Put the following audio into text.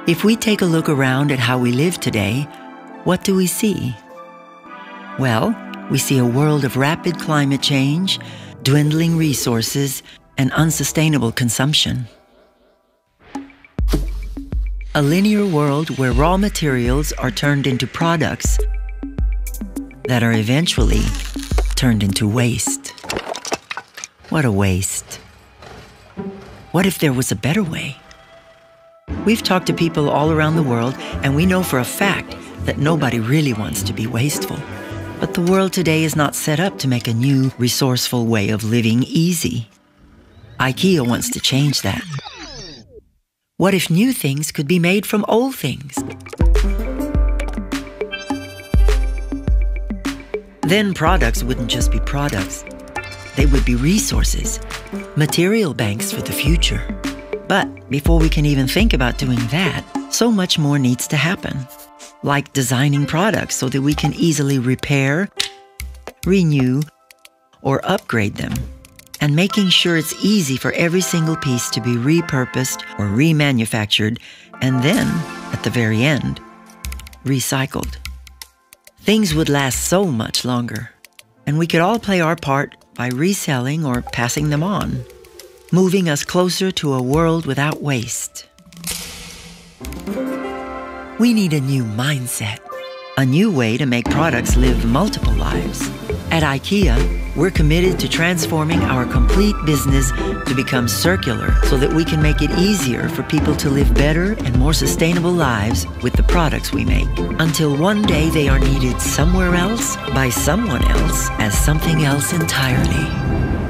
If we take a look around at how we live today, what do we see? Well, we see a world of rapid climate change, dwindling resources, and unsustainable consumption. A linear world where raw materials are turned into products that are eventually turned into waste. What a waste. What if there was a better way? We've talked to people all around the world, and we know for a fact that nobody really wants to be wasteful. But the world today is not set up to make a new, resourceful way of living easy. Ikea wants to change that. What if new things could be made from old things? Then products wouldn't just be products. They would be resources, material banks for the future. But before we can even think about doing that, so much more needs to happen. Like designing products so that we can easily repair, renew, or upgrade them, and making sure it's easy for every single piece to be repurposed or remanufactured, and then, at the very end, recycled. Things would last so much longer, and we could all play our part by reselling or passing them on, moving us closer to a world without waste. We need a new mindset, a new way to make products live multiple lives. At IKEA, we're committed to transforming our complete business to become circular so that we can make it easier for people to live better and more sustainable lives with the products we make, until one day they are needed somewhere else by someone else as something else entirely.